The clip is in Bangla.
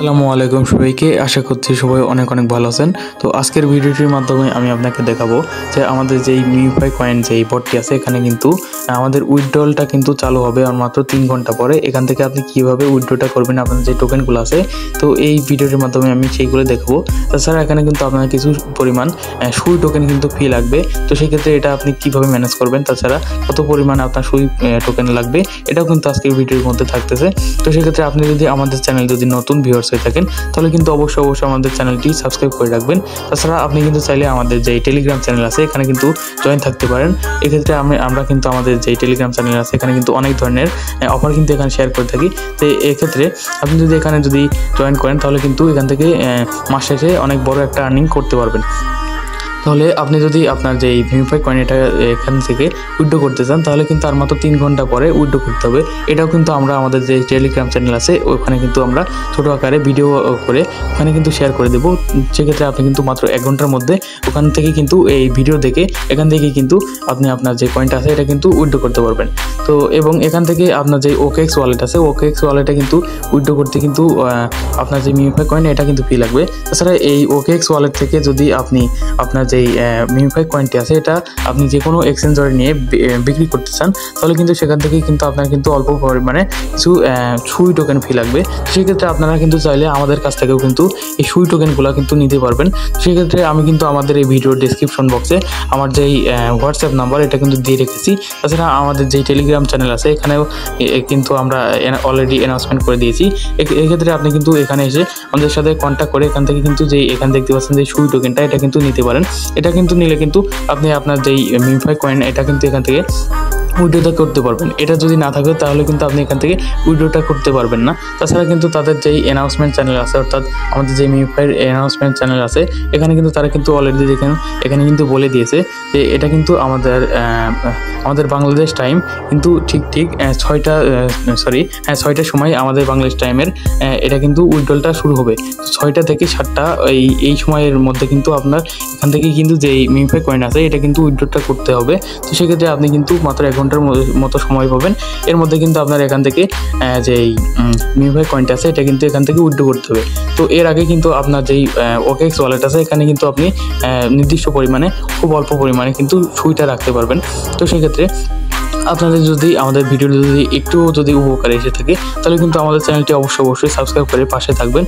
আসসালামু আলাইকুম সবাইকে, আশা করছি সবাই অনেক অনেক ভালো আছেন। তো আজকের ভিডিওটির মাধ্যমে আমি আপনাকে দেখাবো যে আমাদের যেই মিউফাই কয়েন যেই বটটি আছে এখানে কিন্তু আমাদের উইথড্রলটা কিন্তু চালু হবে আর মাত্র 3 ঘন্টা পরে। এখান থেকে আপনি কিভাবে উইথড্রটা করবেন, আপনার যে টোকেনগুলো আছে, তো এই ভিডিওটির মাধ্যমে আমি সেইগুলো দেখাবো। তাছাড়া এখানে কিন্তু আপনার কিছু পরিমাণ সুই টোকেন কিন্তু ফি লাগবে, তো সেই ক্ষেত্রে এটা আপনি কিভাবে ম্যানেজ করবেন, তাছাড়া কত পরিমাণ আপনার সুই টোকেন লাগবে এটাও কিন্তু আজকের ভিডিওর মধ্যে থাকতেছে। তো সেক্ষেত্রে আপনি যদি আমাদের চ্যানেল যদি নতুন ভিউয়ার্স হয়ে থাকেন তাহলে কিন্তু অবশ্যই আমাদের চ্যানেলটি সাবস্ক্রাইব করে রাখবেন। তাছাড়া আপনি কিন্তু চাইলে আমাদের যে টেলিগ্রাম চ্যানেল আছে এখানে কিন্তু জয়েন থাকতে পারেন। এক্ষেত্রে আমরা কিন্তু আমাদের যে টেলিগ্রাম চ্যানেল আছে এখানে কিন্তু অনেক ধরনের অফার কিন্তু এখানে শেয়ার করে থাকি। তো এক্ষেত্রে আপনি যদি এখানে যদি জয়েন করেন তাহলে কিন্তু এখান থেকে মাস শেষে অনেক বড় একটা আর্নিং করতে পারবেন। তাহলে আপনি যদি আপনার যে মিউফাই কয়েন এটা এখান থেকে উইথড্র করতে চান তাহলে কিন্তু আর মাত্র 3 ঘন্টা পরে উইথড্র করতে হবে। এটাও কিন্তু আমরা আমাদের যে টেলিগ্রাম চ্যানেল আছে ওখানে কিন্তু আমরা ছোটো আকারে ভিডিও করে ওখানে কিন্তু শেয়ার করে দেবো। সেক্ষেত্রে আপনি কিন্তু মাত্র 1 ঘন্টার মধ্যে ওখান থেকে কিন্তু এই ভিডিও দেখে এখান থেকে কিন্তু আপনি আপনার যে কয়েনটা আছে এটা কিন্তু উইথড্র করতে পারবেন। তো এবং এখান থেকে আপনার যে OKX ওয়ালেট আছে OKX ওয়ালেটে কিন্তু উইথড্র করতে কিন্তু আপনার যে মিউফাই কয়েন এটা কিন্তু ফি লাগবে। তাছাড়া এই OKX ওয়ালেট থেকে যদি আপনি আপনার যেই মিউফাই কয়েনটি আছে এটা আপনি যে কোনো এক্সচেঞ্জারে নিয়ে বিক্রি করতে চান তাহলে কিন্তু সেখান থেকে কিন্তু আপনার কিন্তু অল্প পরিমাণে কিছু সুই টোকেন ফি লাগবে। সেক্ষেত্রে আপনারা কিন্তু চাইলে আমাদের কাছ থেকেও কিন্তু এই সুই টোকেনগুলো কিন্তু নিতে পারবেন। সেক্ষেত্রে আমি কিন্তু আমাদের এই ভিডিওর ডিসক্রিপশন বক্সে আমার যেই হোয়াটসঅ্যাপ নাম্বার এটা কিন্তু দিয়ে রেখেছি। তাছাড়া আমাদের যেই টেলিগ্রাম চ্যানেল আছে এখানেও কিন্তু আমরা অলরেডি অ্যানাউন্সমেন্ট করে দিয়েছি। এক্ষেত্রে আপনি কিন্তু এখানে এসে আমাদের সাথে কন্ট্যাক্ট করে এখান থেকে কিন্তু যেই এখানে দেখতে পাচ্ছেন যে সুই টোকেনটা এটা কিন্তু নিতে পারেন। এটা কিন্তু নিলে কিন্তু আপনি আপনার যেই মিউফাই কয়েন এটা কিন্তু এখান থেকে উইথড্রটা করতে পারবেন। এটা যদি না থাকে তাহলে কিন্তু আপনি এখান থেকে উইথড্রটা করতে পারবেন না। তাছাড়া কিন্তু তাদের যেই অ্যানাউন্সমেন্ট চ্যানেল আছে অর্থাৎ আমাদের যে মিউফাইয়ের অ্যানাউন্সমেন্ট চ্যানেল আছে এখানে কিন্তু তারা কিন্তু অলরেডি এখানে কিন্তু বলে দিয়েছে যে এটা কিন্তু আমাদের বাংলাদেশ টাইম কিন্তু ঠিক 6টার সময় আমাদের বাংলাদেশ টাইমের এটা কিন্তু উইথড্রলটা শুরু হবে। 6টা থেকে 7টা এই সময়ের মধ্যে কিন্তু আপনার এখান থেকে কিন্তু যেই মিউফাই কয়েন আছে এটা কিন্তু উইথড্রটা করতে হবে। তো সেক্ষেত্রে আপনি কিন্তু মাত্র 1 ঘন্টার মতো সময় পাবেন। এর মধ্যে কিন্তু আপনার এখান থেকে যেই মিউফাই কয়েনটা আছে এটা কিন্তু এখান থেকে উইথড্র করতে হবে। তো এর আগে কিন্তু আপনার যেই OKX ওয়ালেট আছে এখানে কিন্তু আপনি নির্দিষ্ট পরিমাণে খুব অল্প পরিমাণে কিন্তু সুইটা রাখতে পারবেন। তো সেক্ষেত্রে আপনাদের যদি আমাদের ভিডিওটি যদি একটু যদি উপকারে এসে থাকে তাহলে কিন্তু আমাদের চ্যানেলটি অবশ্যই সাবস্ক্রাইব করে পাশে থাকবেন।